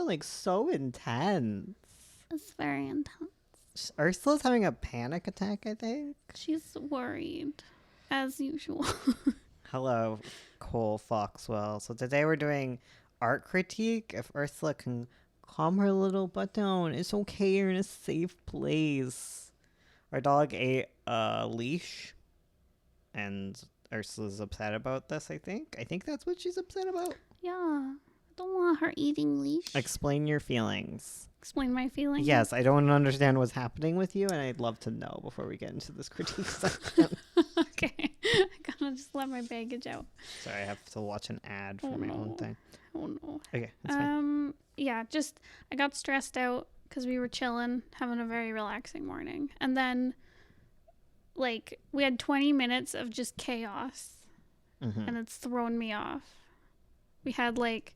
like so intense. It's very intense. Ursula's having a panic attack, I think. She's worried, as usual. Hello, Cole Foxwell. So today we're doing art critique. If Ursula can calm her little butt down, it's okay, you're in a safe place. Our dog ate a leash, and Ursula's upset about this, I think. I think that's what she's upset about. Yeah, I don't want her eating leash. Explain your feelings. Explain my feelings. Yes, I don't understand what's happening with you, and I'd love to know before we get into this critique section. Okay, I gotta just let my baggage out. Sorry, I have to watch an ad for my own thing. Oh no. Okay, that's fine. Yeah, just I got stressed out because we were chilling, having a very relaxing morning, and then like we had 20 minutes of just chaos, and it's thrown me off. We had like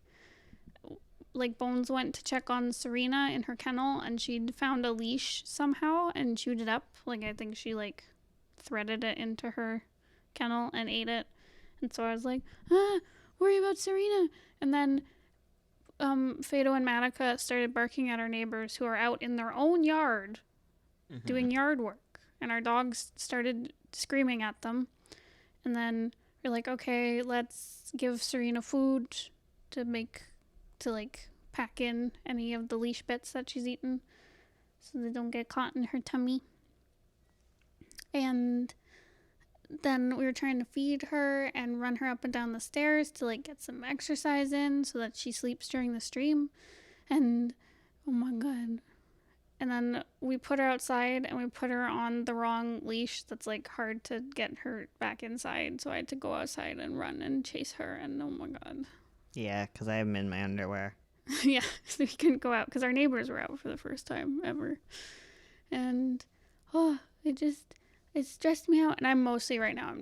Bones went to check on Serena in her kennel, and she'd found a leash somehow and chewed it up. Like I think she like threaded it into her kennel and ate it. And so I was like, worry about Serena. And then Fado and Matica started barking at our neighbors who are out in their own yard doing yard work. And our dogs started screaming at them. And then we're like, okay, let's give Serena food to pack in any of the leash bits that she's eaten so they don't get caught in her tummy. And then we were trying to feed her and run her up and down the stairs to like get some exercise in so that she sleeps during the stream. And oh my god. And then we put her outside and we put her on the wrong leash that's like hard to get her back inside. So I had to go outside and run and chase her, and oh my god. Yeah, because I am in my underwear. Yeah, so we couldn't go out because our neighbors were out for the first time ever. And it stressed me out. And I'm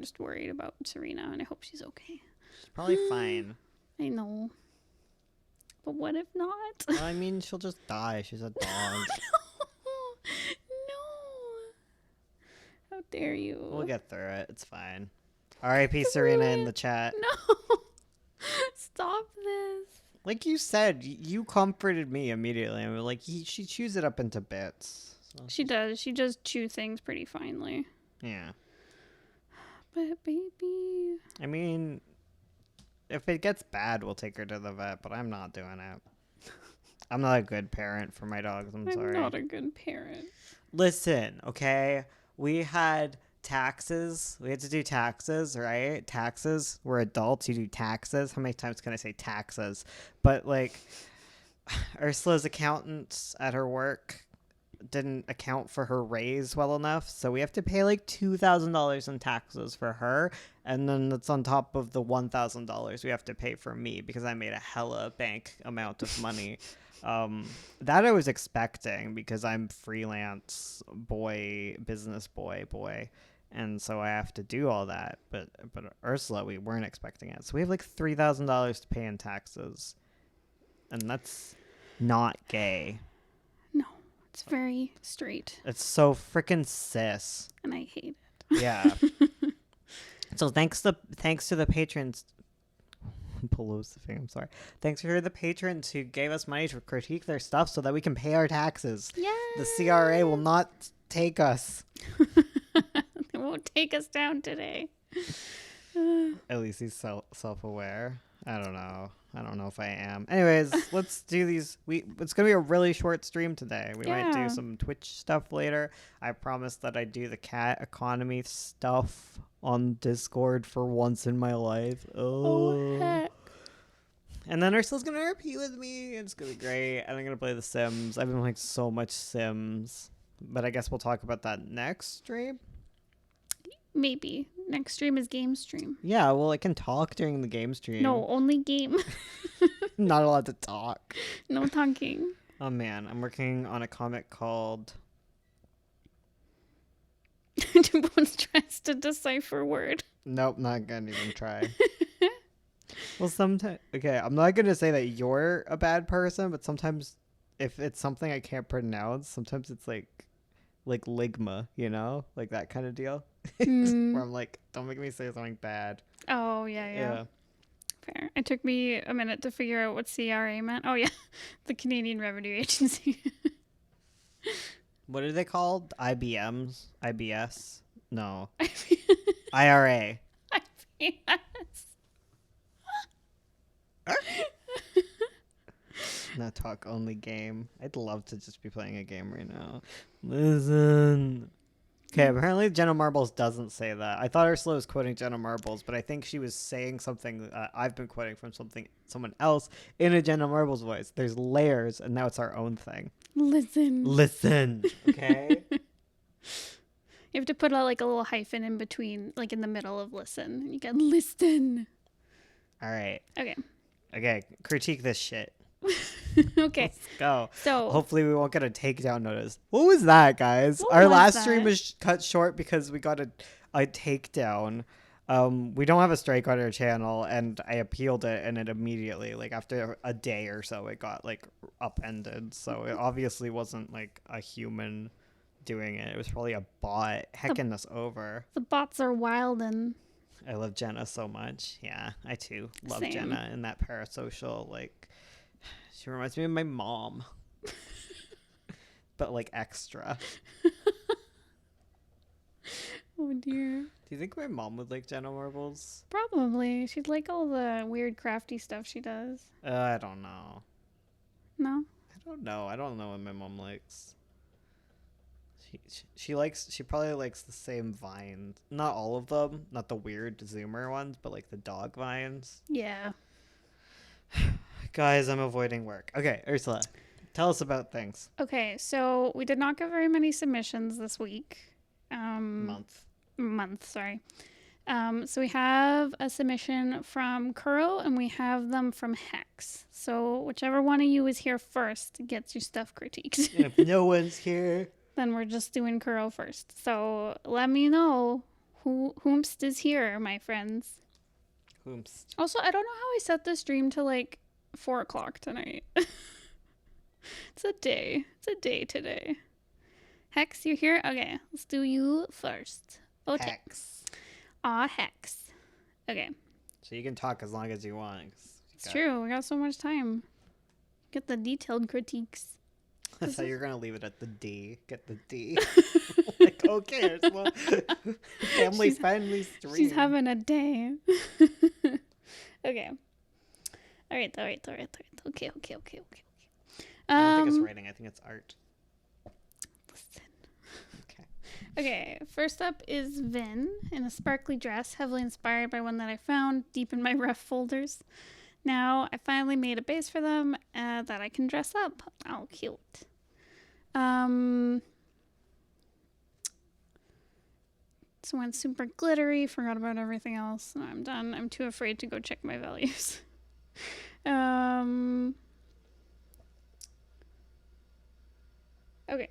just worried about Serena, and I hope she's okay. She's probably fine. I know. But what if not? Well, I mean, she'll just die. She's a dog. No. How dare you? We'll get through it. It's fine. R.I.P. Serena in the chat. No. Stop this. Like you said, you comforted me immediately. I was like, she chews it up into bits. So. She does. She does chew things pretty finely. Yeah. But baby. I mean, if it gets bad, we'll take her to the vet, but I'm not doing it. I'm not a good parent for my dogs. I'm sorry. I'm not a good parent. Listen, okay? We had taxes. We had to do taxes, right? Taxes. We're adults. You do taxes. How many times can I say taxes? But, like, Ursula's accountants at her work didn't account for her raise well enough, so we have to pay like $2,000 in taxes for her, and then that's on top of the $1,000 we have to pay for me because I made a hella bank amount of money. That I was expecting because I'm freelance business boy, and so I have to do all that. But Ursula, we weren't expecting it, so we have like $3,000 to pay in taxes, and that's not gay. No, it's very straight. It's so freaking cis. And I hate it. Yeah. So thanks to the patrons. I'm sorry. Thanks for the patrons who gave us money to critique their stuff so that we can pay our taxes. Yeah. The CRA will not take us. They won't take us down today. At least he's self-aware. I don't know if I am. Anyways, let's do these. It's going to be a really short stream today. We might do some Twitch stuff later. I promised that I'd do the cat economy stuff on Discord for once in my life. Oh heck. And then Ursula's going to repeat with me. It's going to be great. And I'm going to play The Sims. I've been playing so much Sims. But I guess we'll talk about that next stream. Maybe. Next stream is game stream. Yeah, well, I can talk during the game stream. No, only game. Not allowed to talk. No talking. Oh, man. I'm working on a comic called... Bones tries to decipher word. Nope, not going to even try. Well, sometimes... Okay, I'm not going to say that you're a bad person, but sometimes if it's something I can't pronounce, sometimes it's like ligma, you know? Like that kind of deal. Where I'm like, don't make me say something bad. Oh, yeah. Okay. It took me a minute to figure out what CRA meant. Oh, yeah. The Canadian Revenue Agency. What are they called? IBMs? IBS? No. IRA. Not talk only game. I'd love to just be playing a game right now. Listen. Okay, apparently Jenna Marbles doesn't say that. I thought Ursula was quoting Jenna Marbles, but I think she was saying something I've been quoting from someone else in a Jenna Marbles voice. There's layers, and now it's our own thing. Listen. Okay? You have to put like a little hyphen in between, like in the middle of listen. You can listen. All right. Okay. Critique this shit. Okay. Let's go. So hopefully we won't get a takedown notice. What was that, guys? Our last stream was cut short because we got a takedown. We don't have a strike on our channel, and I appealed it, and it immediately, like after a day or so, it got like upended. So it obviously wasn't like a human doing it. It was probably a bot hecking us over. The bots are wild, and I love Jenna so much. Yeah, I too love Same. Jenna in that parasocial, like, she reminds me of my mom. But like extra. Oh dear. Do you think my mom would like Jenna Marbles? Probably. She'd like all the weird crafty stuff she does. I don't know. No? I don't know what my mom likes. She probably likes the same vines. Not all of them. Not the weird zoomer ones, but like the dog vines. Yeah. Guys, I'm avoiding work. Okay, Ursula, tell us about things. Okay, so we did not get very many submissions this week. Month, sorry. So we have a submission from Kuro, and we have them from Hex. So whichever one of you is here first gets your stuff critiqued. If no one's here, then we're just doing Kuro first. So let me know whomst is here, my friends. Whomst. Also, I don't know how I set the stream to like 4 o'clock tonight. It's a day today. Hex, you're here? Okay, let's do you first. Hex. Hex. Okay. So you can talk as long as you want. It's true. We got so much time. Get the detailed critiques. I thought you were going to leave it at the D. Get the D. Like, okay. Well, family stream. She's having a day. Okay. All right. Okay. I don't think it's writing. I think it's art. Listen. Okay, first up is Vin in a sparkly dress, heavily inspired by one that I found deep in my ref folders. Now, I finally made a base for them that I can dress up. Oh, cute. So went super glittery, forgot about everything else. No, I'm done. I'm too afraid to go check my values. Okay.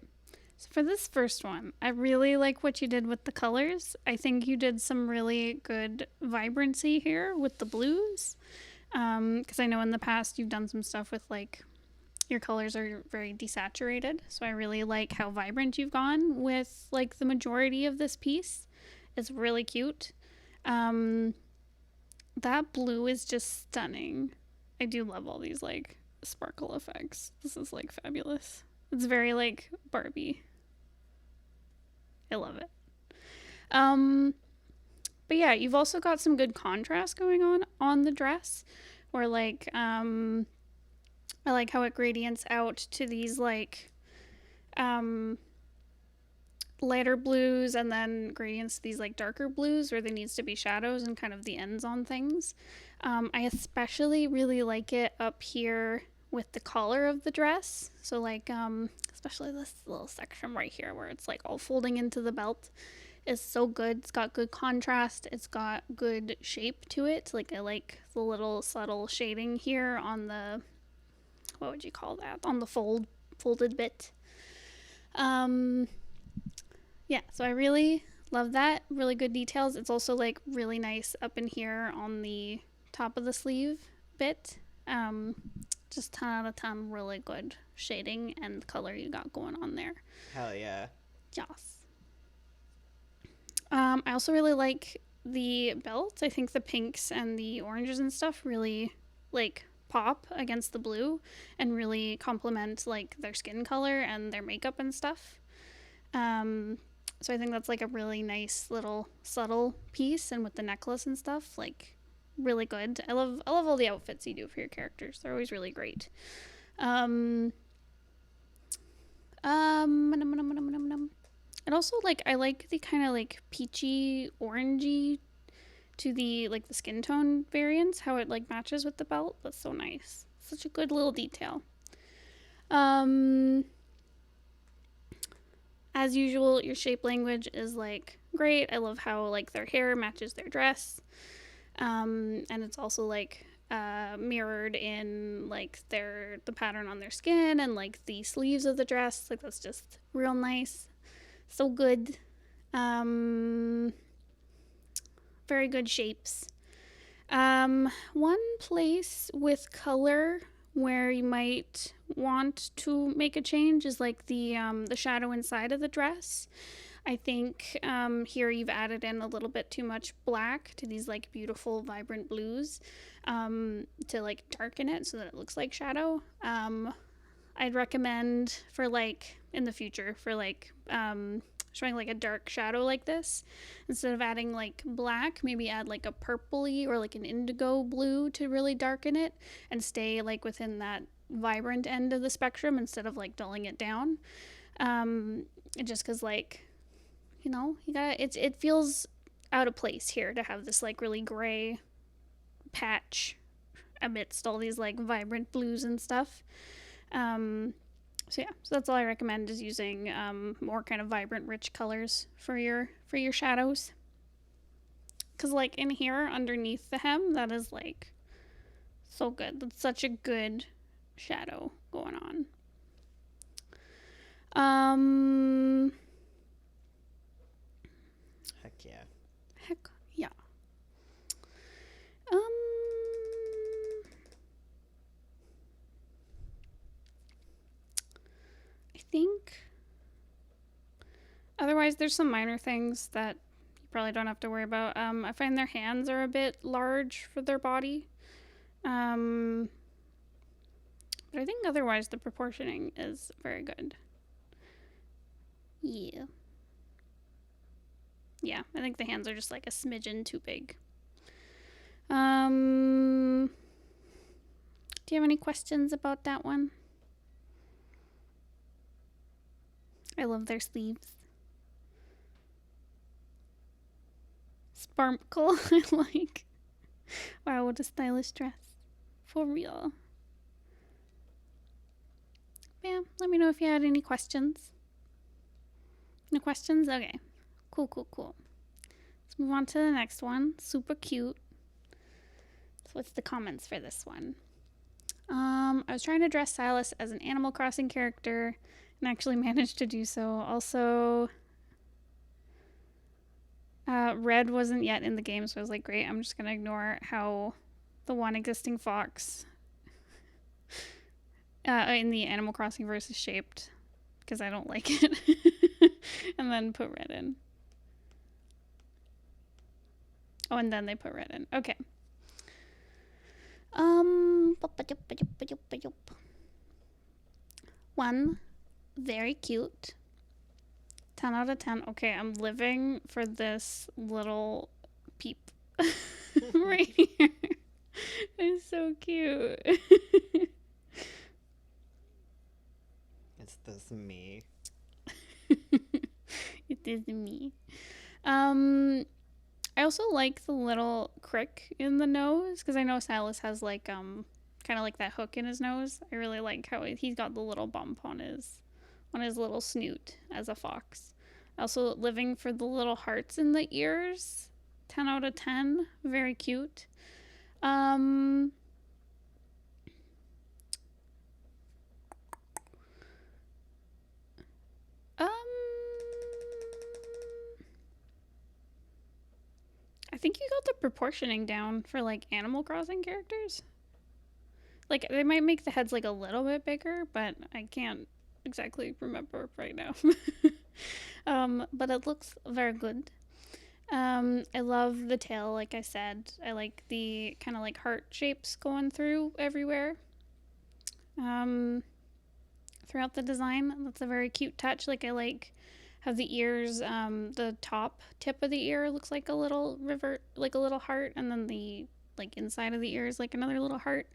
So for this first one, I really like what you did with the colors. I think you did some really good vibrancy here with the blues. Because I know in the past you've done some stuff with like your colors are very desaturated. So I really like how vibrant you've gone with like the majority of this piece. It's really cute. That blue is just stunning. I do love all these like sparkle effects. This is like fabulous. It's very like Barbie. I love it. But yeah, you've also got some good contrast going on the dress, where like I like how it gradients out to these like lighter blues and then gradients to these like darker blues where there needs to be shadows and kind of the ends on things. I especially really like it up here with the collar of the dress. So like especially this little section right here where it's like all folding into the belt is so good. It's got good contrast. It's got good shape to it. Like I like the little subtle shading here on the, what would you call that? On the folded bit. Yeah, so I really love that. Really good details. It's also like really nice up in here on the top of the sleeve bit. Just 10 out of 10, really good shading and color you got going on there. Hell yeah. Yes. I also really like the belts, I think the pinks and the oranges and stuff really like pop against the blue and really complement like their skin color and their makeup and stuff. So I think that's like a really nice little subtle piece, and with the necklace and stuff, like really good. I love all the outfits you do for your characters. They're always really great. And also like I like the kind of like peachy orangey to the like the skin tone variants, how it like matches with the belt. That's so nice. Such a good little detail. As usual, your shape language is like great. I love how like their hair matches their dress. And it's also like mirrored in like the pattern on their skin and like the sleeves of the dress. Like that's just real nice. So good. Very good shapes. One place with color where you might want to make a change is like the shadow inside of the dress. I think here you've added in a little bit too much black to these like beautiful vibrant blues to like darken it so that it looks like shadow. I'd recommend for like in the future for like showing like a dark shadow like this, instead of adding like black, maybe add like a purpley or like an indigo blue to really darken it and stay like within that vibrant end of the spectrum instead of like dulling it down. Just because like, you know, it feels out of place here to have this like really gray patch amidst all these like vibrant blues and stuff. So that's all I recommend, is using more kind of vibrant, rich colors for your shadows. Cause like in here underneath the hem, that is like so good. That's such a good shadow going on. Heck yeah. Heck yeah. I think otherwise there's some minor things that you probably don't have to worry about. I find their hands are a bit large for their body. But I think otherwise the proportioning is very good. Yeah. Yeah, I think the hands are just like a smidgen too big. Do you have any questions about that one? I love their sleeves. Sparkle, I like. Wow, what a stylish dress. For real. Yeah, let me know if you had any questions. No questions? Okay. Cool. Let's move on to the next one. Super cute. So what's the comments for this one? I was trying to dress Silas as an Animal Crossing character and actually managed to do so. Also, Red wasn't yet in the game, so I was like, great, I'm just going to ignore how the one existing fox in the Animal Crossing verse is shaped, because I don't like it. And then put Red in. Oh, and then they put Red in. Okay. One, very cute. 10 out of 10. Okay, I'm living for this little peep right here. It's so cute. Is this me? It is me. I also like the little crick in the nose, because I know Silas has like kind of like that hook in his nose. I really like how he's got the little bump on his little snoot as a fox. Also living for the little hearts in the ears. 10 out of 10. Very cute. I think you got the proportioning down for like Animal Crossing characters. Like they might make the heads like a little bit bigger, but I can't exactly remember right now. But it looks very good. I love the tail, like I said. I like the kind of like heart shapes going through everywhere. Throughout the design, that's a very cute touch. Like I like how the ears, the top tip of the ear looks like a little river, like a little heart, and then the like inside of the ear is like another little heart,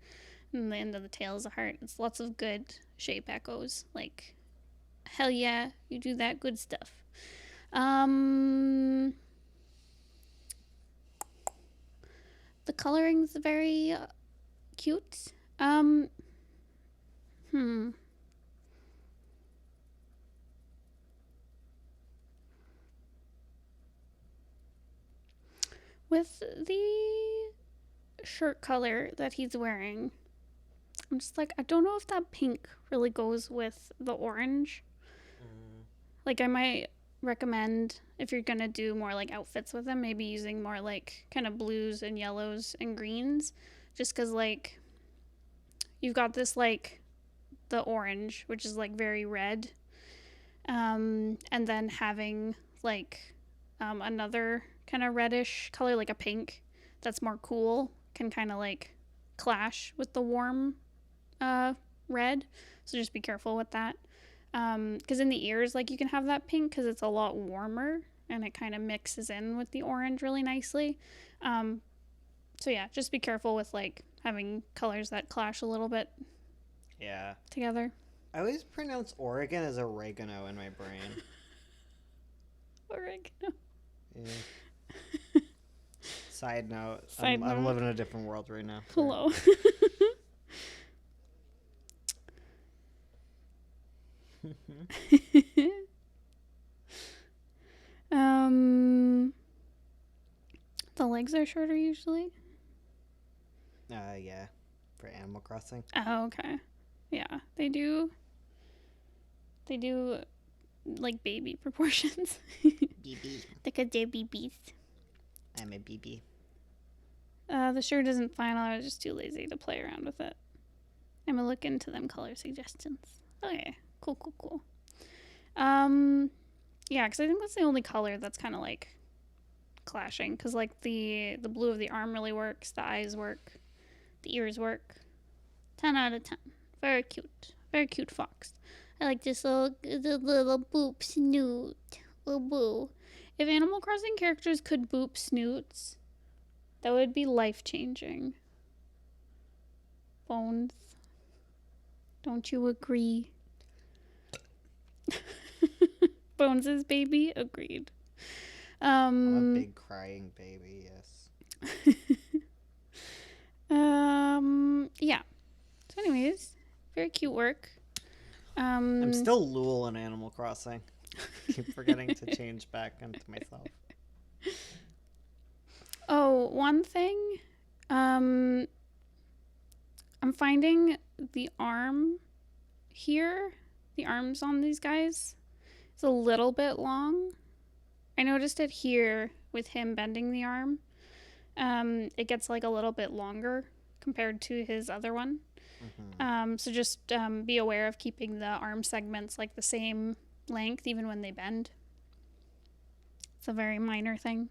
and the end of the tail is a heart. It's lots of good shape echoes. Like, hell yeah, you do that good stuff. The coloring's very cute. Hmm. With the shirt color that he's wearing, I'm just like, I don't know if that pink really goes with the orange. Like, I might recommend if you're gonna do more like outfits with him, maybe using more like kind of blues and yellows and greens, just because like you've got this like the orange, which is like very red, and then having like another kind of reddish color, like a pink, that's more cool, can kind of like clash with the warm red. So just be careful with that. Because in the ears, like you can have that pink because it's a lot warmer and it kind of mixes in with the orange really nicely. So yeah, just be careful with like having colors that clash a little bit. Yeah. Together. I always pronounce Oregon as oregano in my brain. Oregano. Yeah. Side note. I'm living in a different world right now. Hello. The legs are shorter usually. Yeah, for Animal Crossing. Oh, okay. Yeah, they do. They do like baby proportions. BB. Like a babies. I'm a BB. The shirt isn't final. I was just too lazy to play around with it. I'm gonna look into them color suggestions. Okay, cool. Yeah, because I think that's the only color that's kind of like clashing. Because like the blue of the arm really works, the eyes work, the ears work. 10 out of 10. Very cute fox. I like this little boop snoot. Oh boo. If Animal Crossing characters could boop snoots, that would be life changing. Bones. Don't you agree? Bones' baby? Agreed. I'm a big crying baby, yes. Yeah. So anyways, very cute work. I'm still Lul in Animal Crossing. Keep forgetting to change back into myself. Oh, one thing. I'm finding the arm here, the arms on these guys, is a little bit long. I noticed it here with him bending the arm. It gets like a little bit longer compared to his other one. Mm-hmm. So just be aware of keeping the arm segments like the same length even when they bend. It's a very minor thing.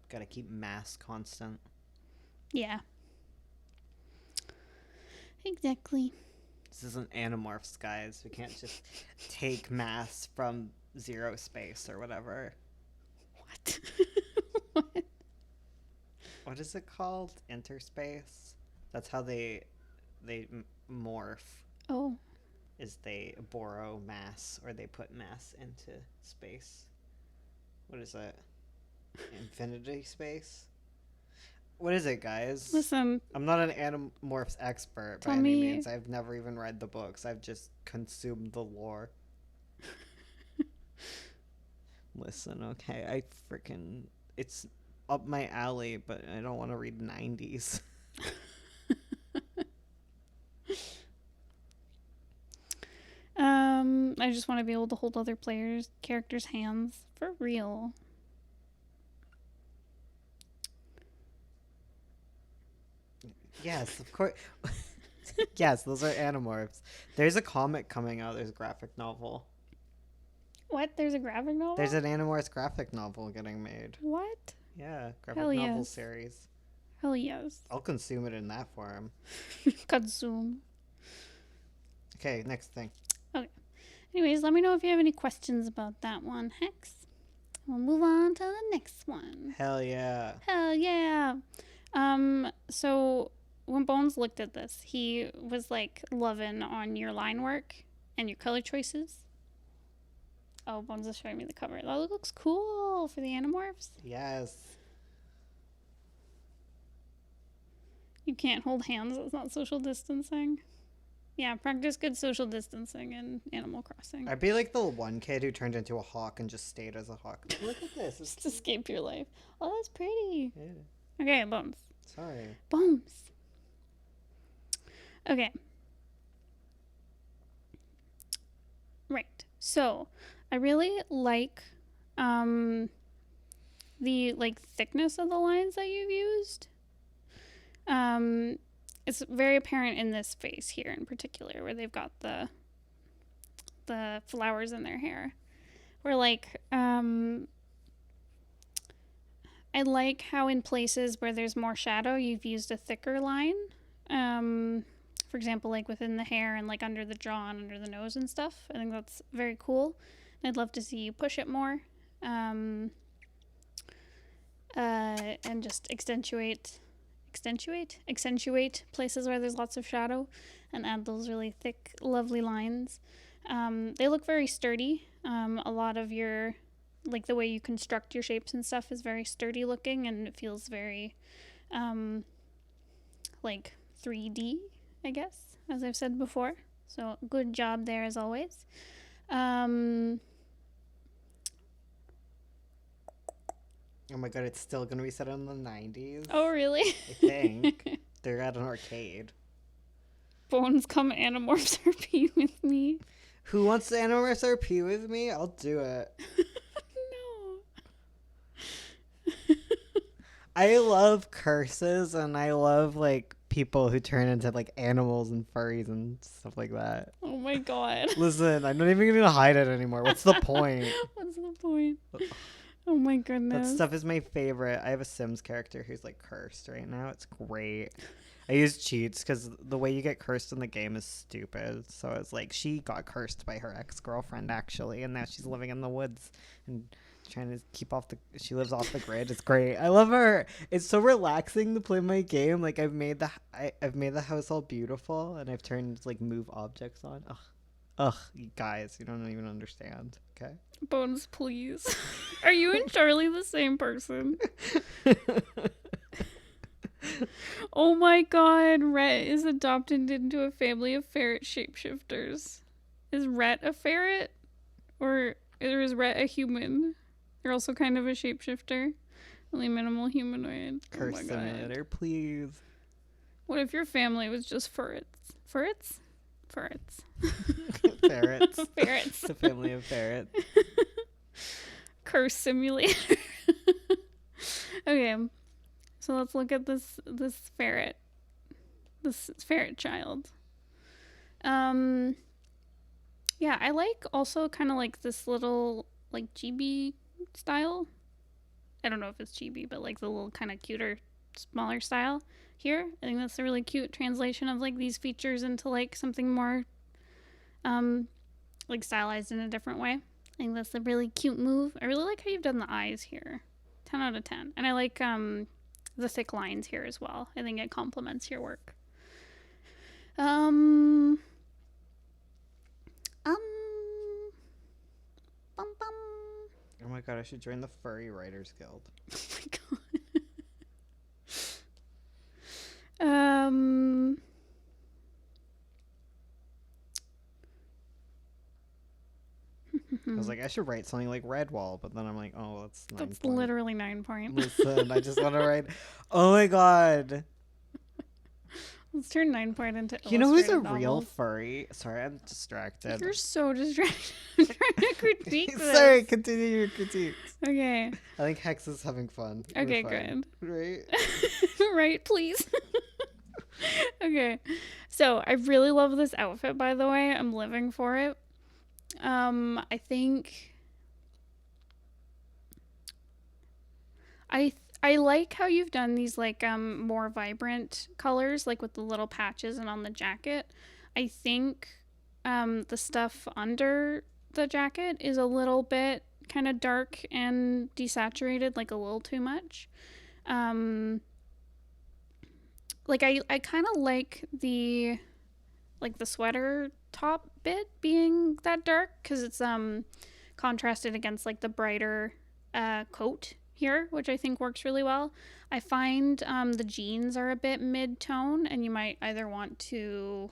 Gotta keep mass constant. Yeah. Exactly. This isn't Animorphs, guys. We can't just take mass from zero space or whatever. What? What? What is it called? Interspace? That's how they morph. Oh. Is they borrow mass or they put mass into space. What is that? Infinity space? What is it, guys? Listen. I'm not an Animorphs expert by any means. I've never even read the books. I've just consumed the lore. Listen, okay, it's up my alley, but I don't want to read 90s. I just want to be able to hold other characters' hands for real. Yes, of course. Yes, those are Animorphs. There's a comic coming out. There's a graphic novel. What? There's a graphic novel? There's an Animorphs graphic novel getting made. What? Yeah, graphic Hell novel yes. series. Hell yes. I'll consume it in that form. Consume. Okay, next thing. Okay. Anyways, let me know if you have any questions about that one, Hex. We'll move on to the next one. Hell yeah. Hell yeah. So when Bones looked at this, he was like loving on your line work and your color choices. Oh, Bones is showing me the cover. That looks cool for the Animorphs. Yes. You can't hold hands. It's not social distancing. Yeah, practice good social distancing in Animal Crossing. I'd be like the one kid who turned into a hawk and just stayed as a hawk. Look at this. Just escape your life. Oh, that's pretty. Yeah. Okay, Bones. Sorry. Bones. Okay. Right. So, I really like the thickness of the lines that you've used. It's very apparent in this face here in particular, where they've got the flowers in their hair. Where I like how in places where there's more shadow, you've used a thicker line. For example, like within the hair and like under the jaw and under the nose and stuff. I think that's very cool. And I'd love to see you push it more. And just accentuate places where there's lots of shadow and add those really thick, lovely lines. They look very sturdy. A lot of your, like the way you construct your shapes and stuff is very sturdy looking, and it feels very, like 3D, I guess, as I've said before. So good job there as always. Oh my god, it's still gonna be set in the 90s. Oh, really? I think. They're at an arcade. Bones, come Animorphs RP with me. Who wants to Animorphs RP with me? I'll do it. No. I love curses, and I love like people who turn into like animals and furries and stuff like that. Oh my god. Listen, I'm not even gonna hide it anymore. What's the point? What's the point? Oh my goodness. That stuff is my favorite. I have a Sims character who's like cursed right now. It's great. I use cheats because the way you get cursed in the game is stupid. So it's like she got cursed by her ex-girlfriend actually, and now she's living in the woods and trying to keep off the. She lives off the grid. It's great. I love her. It's so relaxing to play my game. Like I've made the house all beautiful, and I've turned like move objects on. Ugh, you guys, you don't even understand. Okay. Bones, please. Are you and Charlie the same person? Oh my god, Rhett is adopted into a family of ferret shapeshifters. Is Rhett a ferret? Or is Rhett a human? You're also kind of a shapeshifter. Only minimal humanoid. Curse simulator, please. What if your family was just ferrets? Ferrets? Ferrets. Ferrets. Ferrets. It's a family of ferrets. Curse simulator. Okay, so let's look at this ferret. This ferret child. Yeah, I like also kind of like this little like chibi style. I don't know if it's chibi, but like the little kind of cuter, smaller style here. I think that's a really cute translation of like these features into like something more like stylized in a different way. I think that's a really cute move. I really like how you've done the eyes here. 10 out of 10. And I like the thick lines here as well. I think it complements your work. Bum, bum. Oh my god, I should join the Furry Writers Guild. Oh my god. I was like, I should write something like Redwall, but then I'm like, oh, that's literally 9 point. Listen, I just want to write. Oh my god. Let's turn 9 point into You know who's a illustrated real novels. furry? Sorry, I'm distracted. You're so distracted. I'm trying to critique this. Sorry, continue your critiques. Okay. I think Hex is having fun. Okay, We're fine. good. Right? Right, please. Okay. So I really love this outfit, by the way. I'm living for it. I think I like how you've done these like more vibrant colors, like with the little patches and on the jacket. I think the stuff under the jacket is a little bit kind of dark and desaturated, like a little too much. Um, like I kind of like the sweater top bit being that dark because it's contrasted against like the brighter coat here, which I think works really well. I find the jeans are a bit mid-tone, and you might either want to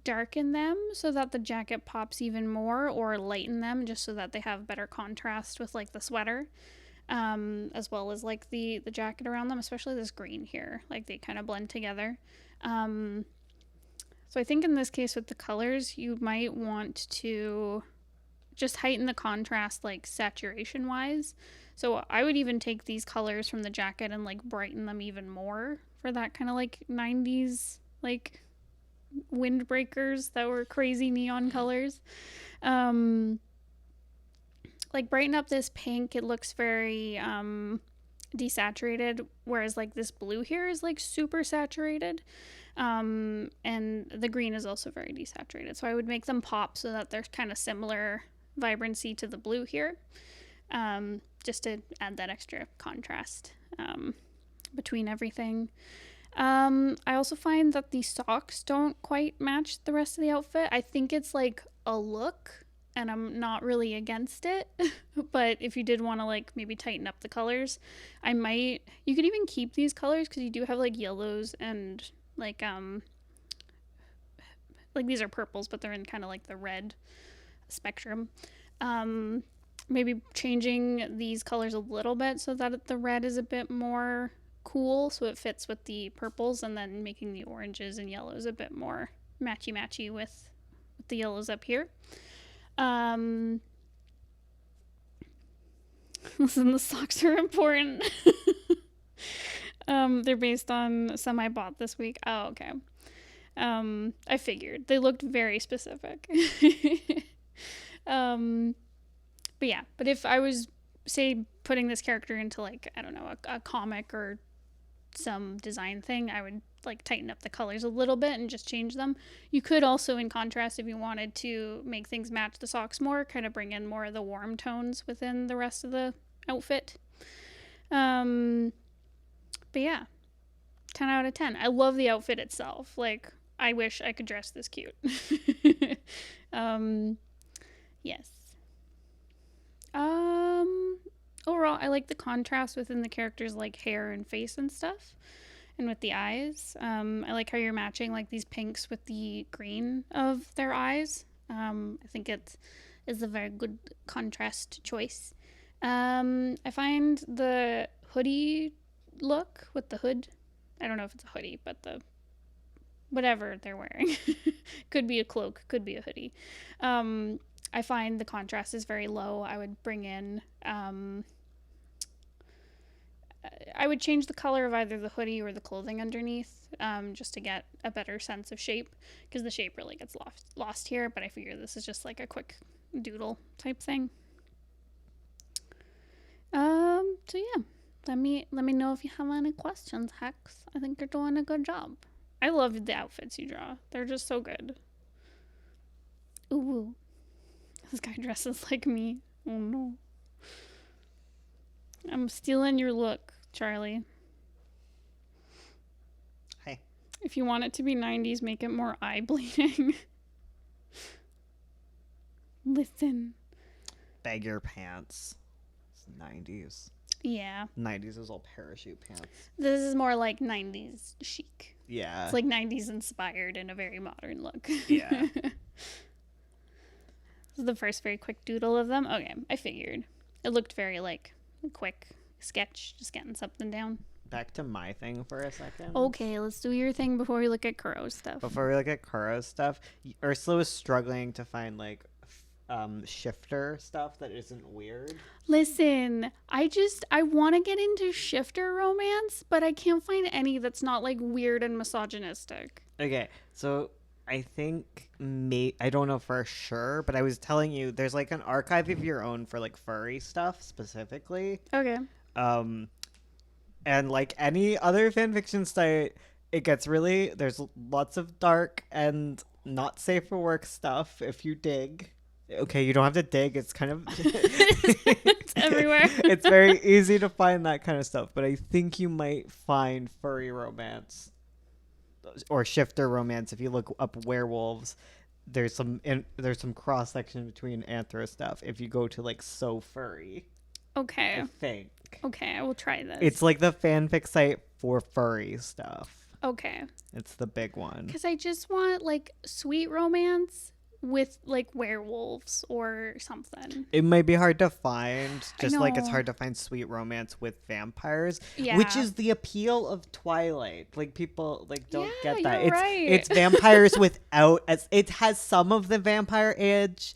darken them so that the jacket pops even more, or lighten them just so that they have better contrast with like the sweater, as well as like the jacket around them, especially this green here. Like they kind of blend together. So I think in this case with the colors, you might want to just heighten the contrast like saturation wise. So I would even take these colors from the jacket and like brighten them even more for that kind of like 90s like windbreakers that were crazy neon colors. Like brighten up this pink. It looks very desaturated, whereas like this blue here is like super saturated. And the green is also very desaturated. So I would make them pop so that there's kind of similar vibrancy to the blue here, just to add that extra contrast between everything. I also find that the socks don't quite match the rest of the outfit. I think it's like a look, and I'm not really against it. But if you did want to like maybe tighten up the colors, you could even keep these colors because you do have like yellows and like these are purples, but they're in kind of like the red spectrum. Maybe changing these colors a little bit so that the red is a bit more cool so it fits with the purples, and then making the oranges and yellows a bit more matchy with the yellows up here. Listen, the socks are important. They're based on some I bought this week. Oh, okay. I figured. They looked very specific. But yeah, but if I was, say, putting this character into like, I don't know, a comic or some design thing, I would like tighten up the colors a little bit and just change them. You could also, in contrast, if you wanted to make things match the socks more, kind of bring in more of the warm tones within the rest of the outfit. But yeah, 10 out of 10. I love the outfit itself. Like, I wish I could dress this cute. Yes. Overall, I like the contrast within the characters' like hair and face and stuff, and with the eyes. I like how you're matching like these pinks with the green of their eyes. I think it is a very good contrast choice. I find the hoodie look with the hood. I don't know if it's a hoodie, but the whatever they're wearing could be a cloak, could be a hoodie. I find the contrast is very low. I would bring in, I would change the color of either the hoodie or the clothing underneath, just to get a better sense of shape, because the shape really gets lost here, but I figure this is just like a quick doodle type thing. So yeah, let me know if you have any questions, Hex. I think you're doing a good job. I love the outfits you draw. They're just so good. Ooh. This guy dresses like me. Oh no. I'm stealing your look, Charlie. Hey. If you want it to be 90s, make it more eye bleeding. Listen. Baggy pants. It's 90s. Yeah. 90s is all parachute pants. This is more like 90s chic. Yeah. It's like 90s inspired in a very modern look. Yeah. This is the first very quick doodle of them. Okay, I figured. It looked very like a quick sketch, just getting something down. Back to my thing for a second. Okay, let's do your thing before we look at Kuro's stuff. Before we look at Kuro's stuff, Ursula was struggling to find like shifter stuff that isn't weird. Listen, I want to get into shifter romance, but I can't find any that's not like weird and misogynistic. Okay, so I think I don't know for sure, but I was telling you there's like an archive of your own for like furry stuff specifically. Okay. And like any other fanfiction site, it gets really, there's lots of dark and not safe for work stuff if you dig. Okay, you don't have to dig. It's kind of It's everywhere. It's very easy to find that kind of stuff, but I think you might find furry romance or shifter romance if you look up werewolves. There's some cross section between anthro stuff if you go to like So Furry. Okay. I think. Okay, I will try this. It's like the fanfic site for furry stuff. Okay. It's the big one. Because I just want like sweet romance with like werewolves or something. It might be hard to find, just like it's know. hard to find sweet romance with vampires, Yeah. which is the appeal of Twilight. Like people like don't Yeah, get that. you're right. It's vampires without it has some of the vampire edge,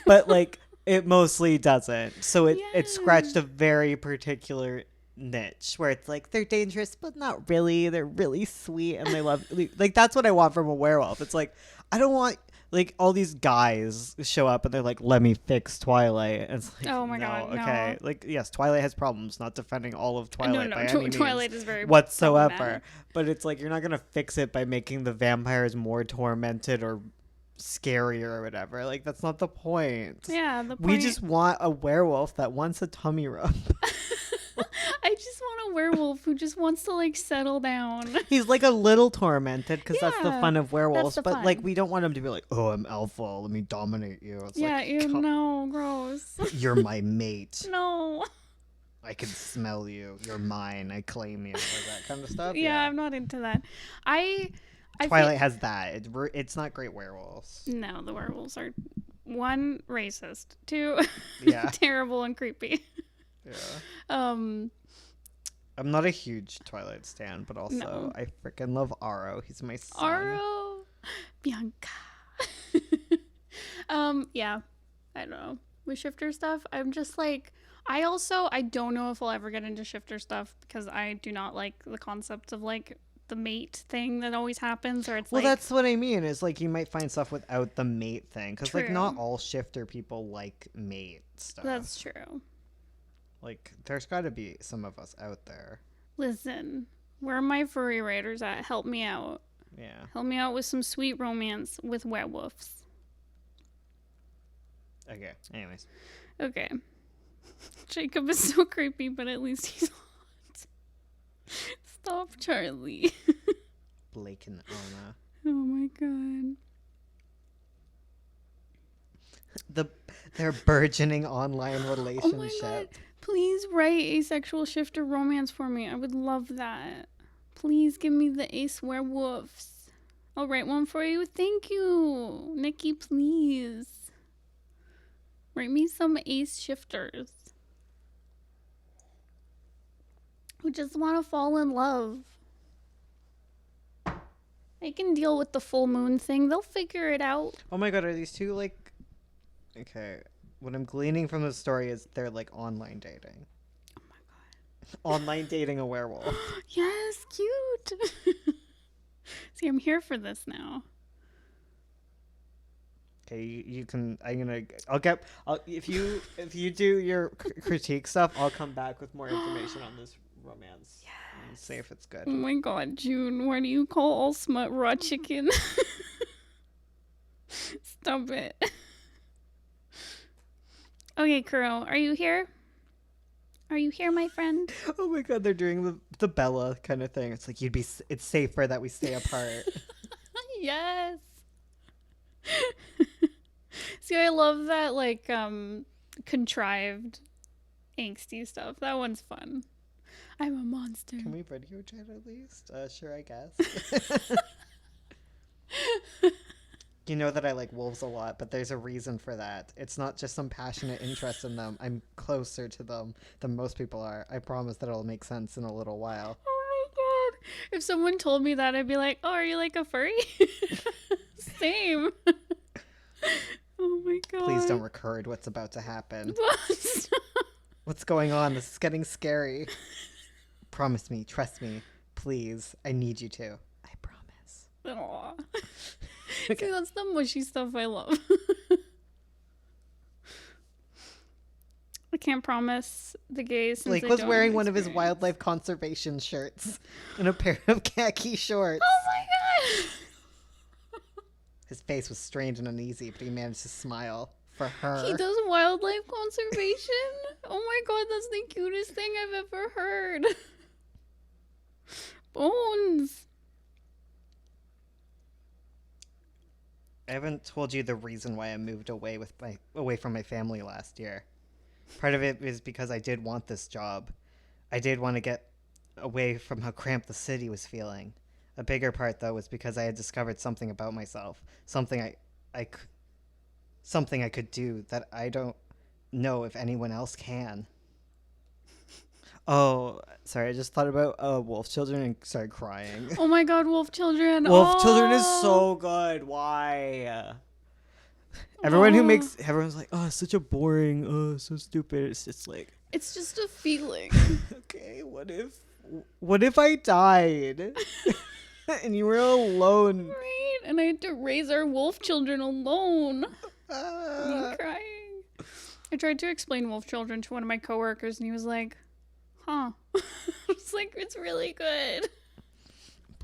but like it mostly doesn't. So it scratched a very particular niche where it's like they're dangerous but not really. They're really sweet and they love like that's what I want from a werewolf. It's like I don't want like all these guys show up and they're like, let me fix Twilight. And it's like, Oh my God, no. okay. Like, yes, Twilight has problems, not defending all of Twilight by any means Twilight is very whatsoever. problematic. But it's like, you're not going to fix it by making the vampires more tormented or scarier or whatever. Like, that's not the point. Yeah, the point. We just want a werewolf that wants a tummy rub. I just want a werewolf who just wants to like settle down. He's like a little tormented because that's the Yeah, fun of werewolves. that's the But like, fun. we don't want him to be like, oh, I'm alpha. Let me dominate you. It's Yeah, like, ew, no, gross. you're my mate. No. I can smell you. You're mine. I claim you. Like that kind of stuff. Yeah, I'm not into that. I Twilight has that. It's not great werewolves. No, the werewolves are one, racist, two, Yeah. terrible and creepy. Yeah. I'm not a huge Twilight stan, but also No. I freaking love Aro. He's my son. Aro, Bianca. Yeah, I don't know. With shifter stuff, I'm just like, I don't know if I'll ever get into shifter stuff because I do not like the concept of like the mate thing that always happens, or it's Well, like, that's what I mean. Is like you might find stuff without the mate thing, because like True. not all shifter people like mate stuff. that's true. Like there's got to be some of us out there. Listen, where are my furry writers at? Help me out. Yeah. Help me out with some sweet romance with werewolves. Okay. Anyways. Okay. Jacob is so creepy, but at least he's hot. Stop, Charlie. Blake and Anna. Oh my god. Their burgeoning online Oh relationship. my god. Please write asexual shifter romance for me. I would love that. Please give me the ace werewolves. I'll write one for you. Thank you. Nikki, please. Write me some ace shifters who just want to fall in love. They can deal with the full moon thing. They'll figure it out. Oh my god, are these two like... Okay, what I'm gleaning from the story is they're like online dating. Oh my god. Online dating a werewolf. Yes, cute. See, I'm here for this now. Okay, you can... if you do your critique stuff, I'll come back with more information on this romance. Yes. And see if it's good. Oh my god, June, why do you call all smut raw chicken? Stop it. Okay, Kuro, are you here? Are you here, my friend? Oh my god, they're doing the Bella kind of thing. It's like it's safer that we stay apart. Yes. See, I love that, like, contrived angsty stuff. That one's fun. I'm a monster. Can we video chat at least? Sure, I guess. You know that I like wolves a lot, but there's a reason for that. It's not just some passionate interest in them. I'm closer to them than most people are. I promise that it'll make sense in a little while. Oh my god. If someone told me that, I'd be like, oh, are you like a furry? Same. Oh my god. Please don't record what's about to happen. What? What's going on? This is getting scary. Promise me. Trust me. Please. I need you to. I promise. Aw. Okay. See, that's the mushy stuff I love. I can't promise the gays since Blake I was don't wearing have one of his experience. wildlife conservation shirts and a pair of khaki shorts. Oh my god! His face was strange and uneasy, but he managed to smile for He her. does wildlife conservation? Oh my god, that's the cutest thing I've ever heard. Bones. I haven't told you the reason why I moved away from my family last year. Part of it is because I did want this job. I did want to get away from how cramped the city was feeling. A bigger part, though, was because I had discovered something about myself, something I could do that I don't know if anyone else can. Oh, sorry, I just thought about Wolf Children and started crying. Oh my god, Wolf Children. Wolf Children is Oh. so good. Why? Everyone's like, oh, it's such a boring, oh, so stupid. It's just like, It's just a feeling. okay, what if I died and you were alone? Right? And I had to raise our wolf children alone. Ah. I'm crying. I tried to explain Wolf Children to one of my coworkers, and he was like, huh. I was like, it's really good.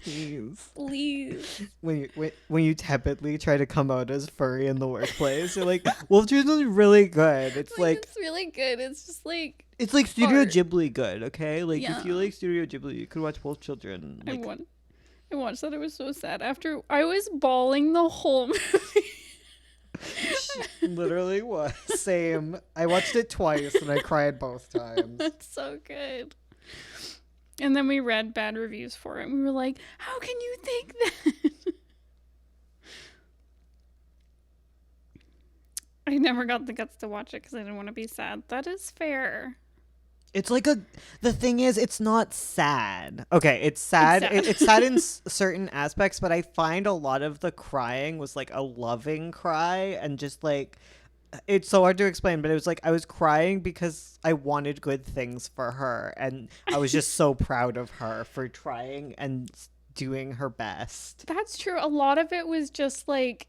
Please. Please. When you tepidly try to come out as furry in the workplace, you're like, Wolf Children is really good. It's like It's really good. It's just like, it's like Studio art. Ghibli good, okay? Like Yeah. if you like Studio Ghibli, you could watch Wolf Children. Like, I watched that. It was so sad. After I was bawling the whole movie. literally was. Same. I watched it twice and I cried both times. That's so good. And then we read bad reviews for it. And we were like, how can you think that? I never got the guts to watch it because I didn't want to be sad. That is fair. It's like the thing is, it's not sad. Okay, it's sad. It's sad. It's sad in certain aspects, but I find a lot of the crying was like a loving cry and just like, it's so hard to explain, but it was like I was crying because I wanted good things for her and I was just so proud of her for trying and doing her best. That's true. A lot of it was just like,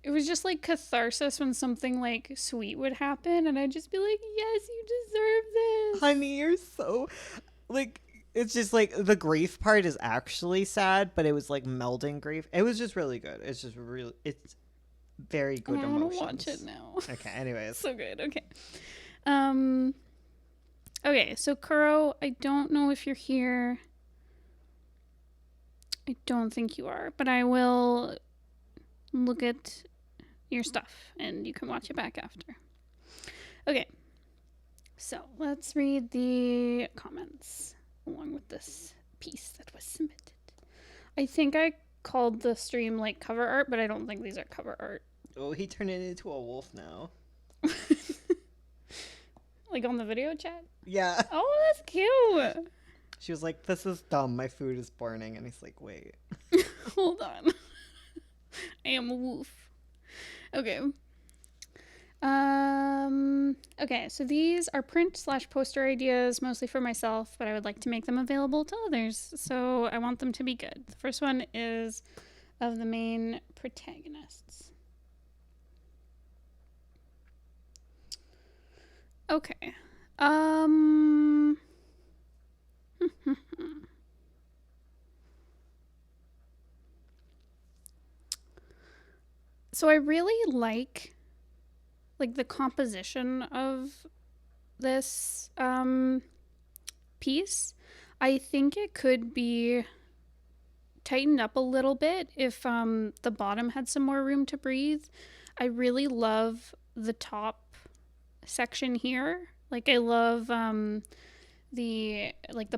it was just like catharsis when something like sweet would happen. And I'd just be like, yes, you deserve this. Honey, you're so like, it's just like the grief part is actually sad, but it was like melding grief. It was just really good. It's just really, it's very good I emotions. want to watch it now. Okay, anyways. So good. Okay. Okay, so Kuro, I don't know if you're here. I don't think you are, but I will look at your stuff and you can watch it back after. Okay. So, let's read the comments along with this piece that was submitted. I think I called the stream like cover art, but I don't think these are cover art. Oh, he turned it into a wolf now. Like on the video chat? Yeah. Oh, that's cute. She was like, this is dumb. My food is burning. And he's like, wait. Hold on. I am a wolf. Okay. Okay, so these are print/poster ideas, mostly for myself, but I would like to make them available to others. So I want them to be good. The first one is of the main protagonists. Okay. So I really like the composition of this piece. I think it could be tightened up a little bit if the bottom had some more room to breathe. I really love the top section here. Like I love the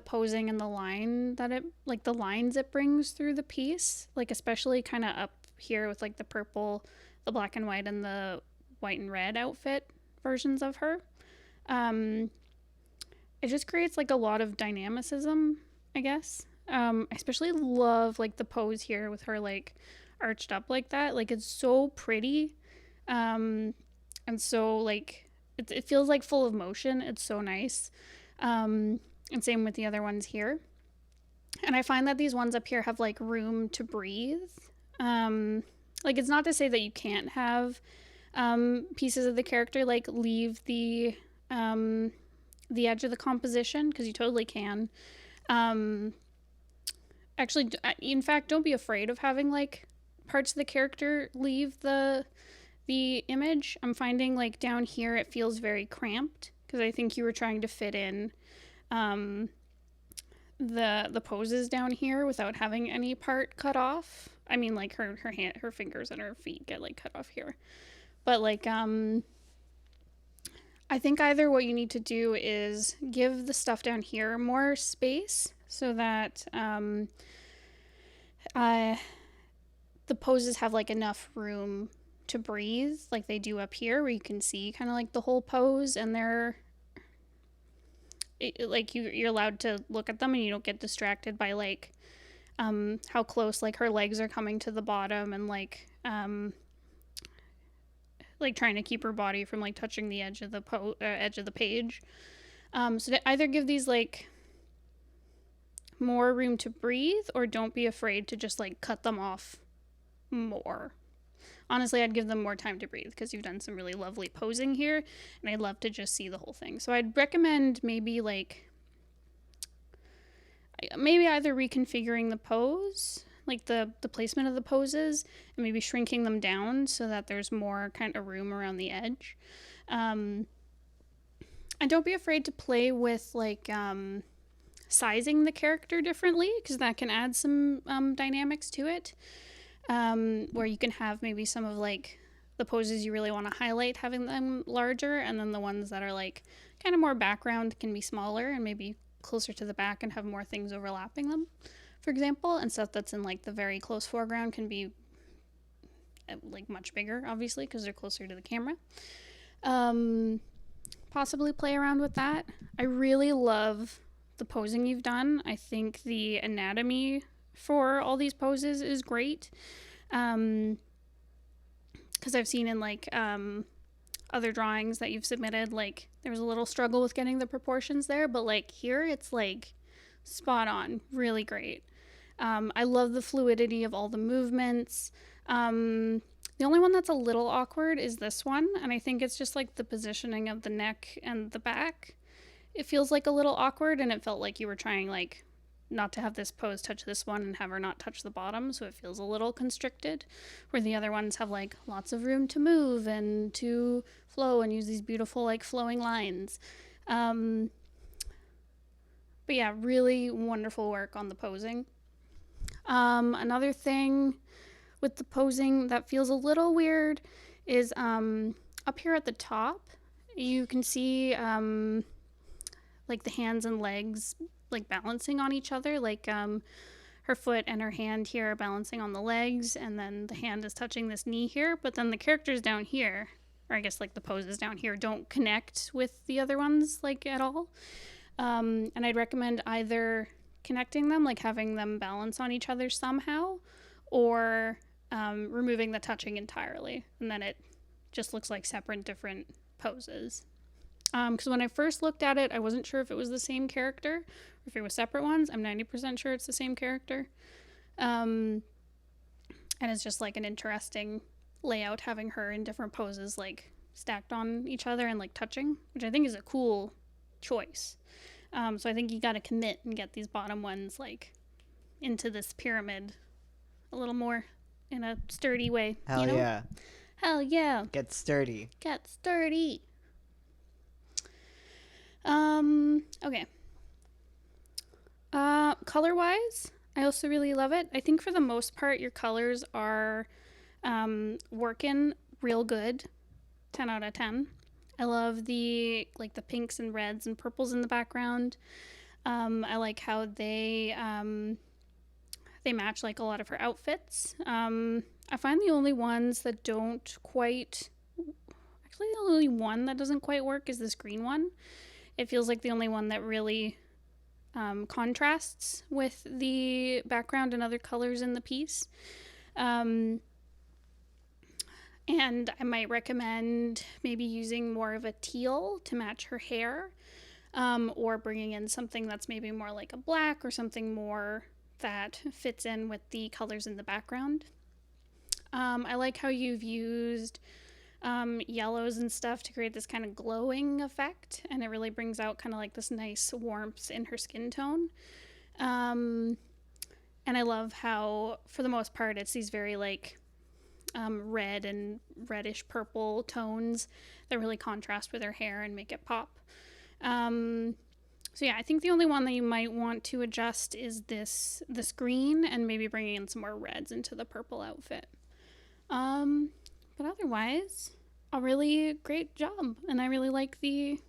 posing and the line that the lines it brings through the piece, like especially kind of up here with like the purple, the black and white, and the white and red outfit versions of her. It just creates like a lot of dynamicism, I guess. I especially love like the pose here with her like arched up like that. Like it's so pretty. And so like it feels like full of motion. It's so nice. And same with the other ones here. And I find that these ones up here have like room to breathe. Like it's not to say that you can't have pieces of the character like leave the the edge of the composition, because you totally can. Actually, in fact, don't be afraid of having like parts of the character leave the image. I'm finding like down here it feels very cramped because I think you were trying to fit in the poses down here without having any part cut off. I mean, like her hand, her fingers and her feet get like cut off here. But like I think either what you need to do is give the stuff down here more space so that the poses have like enough room to breathe, like they do up here, where you can see kind of like the whole pose, and they're like you're allowed to look at them and you don't get distracted by like how close like her legs are coming to the bottom, and like trying to keep her body from like touching the edge of the edge of the page. So to either give these like more room to breathe, or don't be afraid to just like cut them off more. Honestly, I'd give them more time to breathe because you've done some really lovely posing here, and I'd love to just see the whole thing. So I'd recommend maybe either reconfiguring the pose, like the placement of the poses, and maybe shrinking them down so that there's more kind of room around the edge. And don't be afraid to play with like sizing the character differently, because that can add some dynamics to it. Where you can have maybe some of like the poses you really want to highlight, having them larger, and then the ones that are like kind of more background can be smaller and maybe closer to the back and have more things overlapping them, for example. And stuff that's in like the very close foreground can be like much bigger, obviously, because they're closer to the camera. Possibly play around with that. I really love the posing you've done. I think the anatomy for all these poses is great, because I've seen in like other drawings that you've submitted, like there was a little struggle with getting the proportions there, but like here it's like spot on, really great. I love the fluidity of all the movements. The only one that's a little awkward is this one, and I think it's just like the positioning of the neck and the back. It feels like a little awkward, and it felt like you were trying like not to have this pose touch this one and have her not touch the bottom, so it feels a little constricted, where the other ones have like lots of room to move and to flow and use these beautiful like flowing lines. But yeah, really wonderful work on the posing. Another thing with the posing that feels a little weird is up here at the top you can see like the hands and legs like balancing on each other, like her foot and her hand here are balancing on the legs, and then the hand is touching this knee here, but then the characters down here, or I guess like the poses down here, don't connect with the other ones like at all. And I'd recommend either connecting them, like having them balance on each other somehow, or removing the touching entirely, and then it just looks like separate different poses. Because when I first looked at it, I wasn't sure if it was the same character or if it was separate ones. I'm 90% sure it's the same character. And it's just like an interesting layout, having her in different poses like stacked on each other and like touching, which I think is a cool choice. So I think you got to commit and get these bottom ones like into this pyramid a little more in a sturdy way. Hell yeah. Hell yeah. Get sturdy. Get sturdy. Okay. Color-wise, I also really love it. I think for the most part, your colors are working real good. 10 out of 10. I love the pinks and reds and purples in the background. I like how they match like a lot of her outfits. I find the only ones that don't quite... Actually, the only one that doesn't quite work is this green one. It feels like the only one that really contrasts with the background and other colors in the piece. And I might recommend maybe using more of a teal to match her hair, or bringing in something that's maybe more like a black or something more that fits in with the colors in the background. I like how you've used yellows and stuff to create this kind of glowing effect, and it really brings out kind of like this nice warmth in her skin tone. And I love how, for the most part, it's these very like red and reddish purple tones that really contrast with her hair and make it pop. So yeah, I think the only one that you might want to adjust is this green, and maybe bringing in some more reds into the purple outfit. But otherwise, a really great job, and I really like the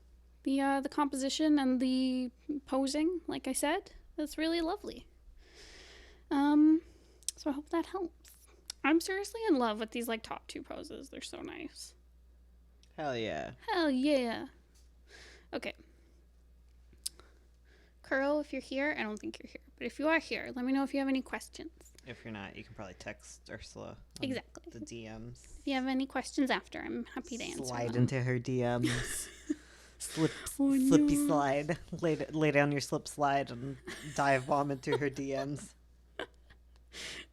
composition and the posing. Like I said, that's really lovely. So I hope that helps. I'm seriously in love with these like top 2 poses. They're so nice. Hell yeah. Hell yeah. Okay. Curl, if you're here, I don't think you're here, but if you are here, let me know if you have any questions. If you're not, you can probably text Ursula. Exactly. The DMs. If you have any questions after, I'm happy to answer Slide them. into her DMs. Slippy slide. Lay down your slip slide and dive bomb into her DMs.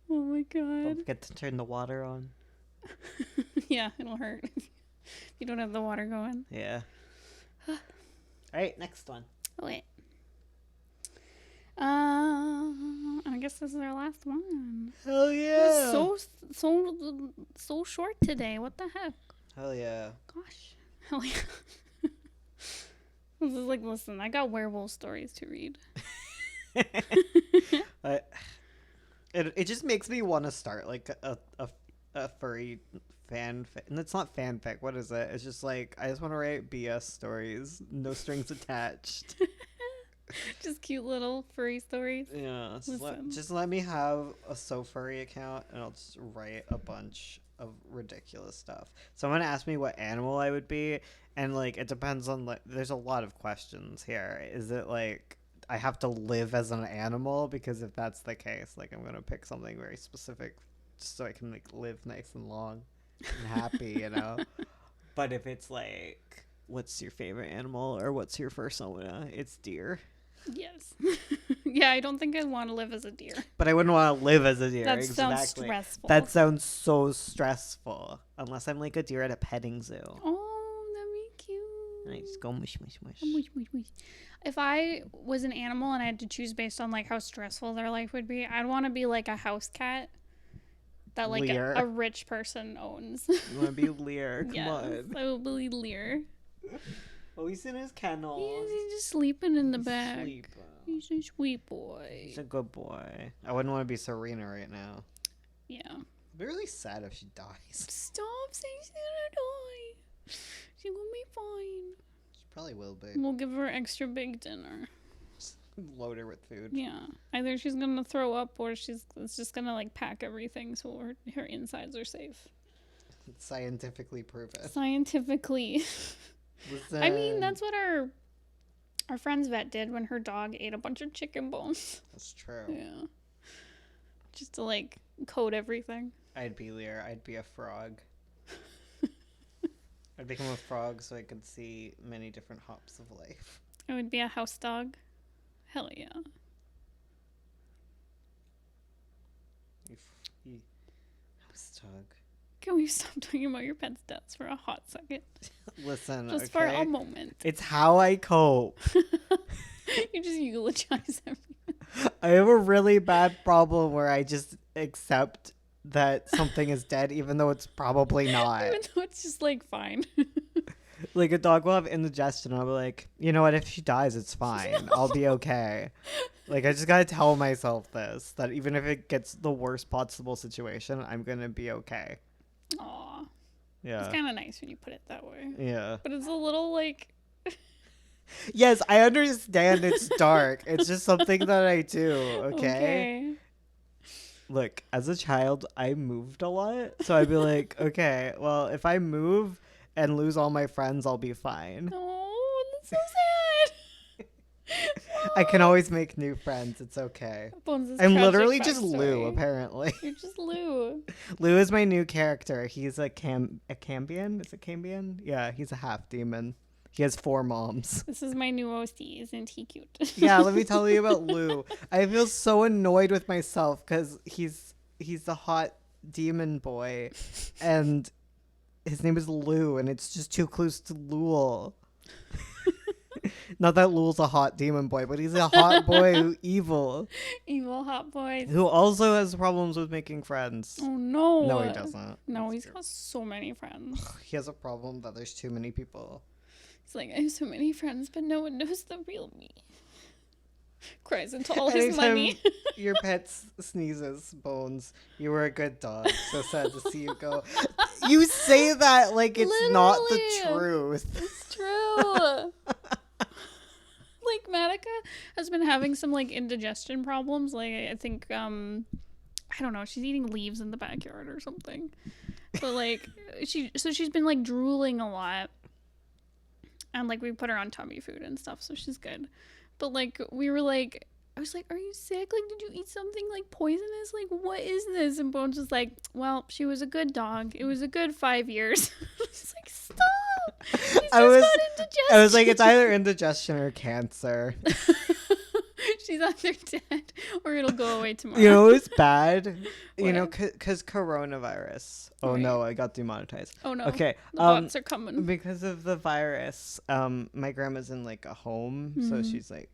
Oh my god. Don't forget to turn the water on. Yeah, it'll hurt if you don't have the water going. Yeah. All right, next one. Oh, wait. I guess this is our last one. Hell yeah. So short today. What the heck? Hell yeah. Gosh. Hell yeah. This is like, listen, I got werewolf stories to read. It just makes me want to start like a furry fanfic. And it's not fanfic. What is it? It's just like, I just want to write BS stories. No strings attached. Just cute little furry stories. Yeah. Just let me have a So Furry account, and I'll just write a bunch of ridiculous stuff. Someone asked me what animal I would be, and like it depends on like, there's a lot of questions here. Is it like I have to live as an animal? Because if that's the case, like I'm gonna pick something very specific just so I can like live nice and long and happy, you know. But if it's like, what's your favorite animal or what's your persona, it's deer. Yes. Yeah, I don't think I'd want to live as a deer. But I wouldn't want to live as a deer. That sounds stressful. That sounds so stressful. Unless I'm like a deer at a petting zoo. Oh, that'd be cute. And I just go mush, mush, mush. Mush, mush, mush. If I was an animal and I had to choose based on like how stressful their life would be, I'd want to be like a house cat that like a rich person owns. You want to be Lear? Come on. I will be Lear. Oh, he's in his kennel. He's just sleeping in the back. He's a sweet boy. He's a good boy. I wouldn't want to be Serena right now. Yeah. I'd be really sad if she dies. Stop saying she's gonna die. She's gonna be fine. She probably will be. We'll give her extra big dinner. Just load her with food. Yeah. Either she's gonna throw up or it's just gonna like pack everything so her insides are safe. It's scientifically proven. Scientifically. Listen. I mean, that's what our friend's vet did when her dog ate a bunch of chicken bones. That's true. Yeah. Just to like coat everything. I'd be Lear. I'd be a frog. I'd become a frog so I could see many different hops of life. It would be a house dog. Hell yeah. House dog. Can we stop talking about your pet's deaths for a hot second? Listen, just for a moment. It's how I cope. You just eulogize everything. I have a really bad problem where I just accept that something is dead even though it's probably not. Even though it's just like fine. Like a dog will have indigestion. I'll be like, you know what? If she dies, it's fine. I'll be okay. Like I just gotta tell myself this, that even if it gets the worst possible situation, I'm gonna be okay. Aw. Yeah. It's kind of nice when you put it that way. Yeah. But it's a little like... Yes, I understand it's dark. It's just something that I do, okay? Look, as a child, I moved a lot. So I'd be like, okay, well, if I move and lose all my friends, I'll be fine. Oh, that's so sad. I can always make new friends. It's okay. Bones' I'm tragic literally just backstory. Lou, apparently. You're just Lou. Lou is my new character. He's a Cambion? Is it Cambion? Yeah, he's a half demon. He has 4 moms. This is my new OC. Isn't he cute? Yeah, let me tell you about Lou. I feel so annoyed with myself because he's the hot demon boy, and his name is Lou, and it's just too close to Lul. Not that Lul's a hot demon boy, but he's a hot boy who evil. Evil hot boy. Who also has problems with making friends. Oh, no. No, he doesn't. No, he's got so many friends. He has a problem that there's too many people. He's like, I have so many friends, but no one knows the real me. Cries into all his money. Your pet sneezes, Bones. You were a good dog. So sad to see you go. You say that like it's Literally. not the truth. It's true. Like, Matica has been having some, like, indigestion problems. Like, I think, I don't know, she's eating leaves in the backyard or something. But, like, she's been, like, drooling a lot. And, like, we put her on tummy food and stuff, so she's good. But, like, we were, like, I was like, are you sick? Like, did you eat something, like, poisonous? Like, what is this? And Bones was like, well, she was a good dog. It was a good 5 years. I was like, stop. She's just got indigestion. I was like, it's either indigestion or cancer. She's either dead or it'll go away tomorrow. You know, it's bad. What? You know, because coronavirus. Oh, Right. no, I got demonetized. Oh, no. Okay. The bots are coming. Because of the virus, my grandma's in, like, a home. So she's, like...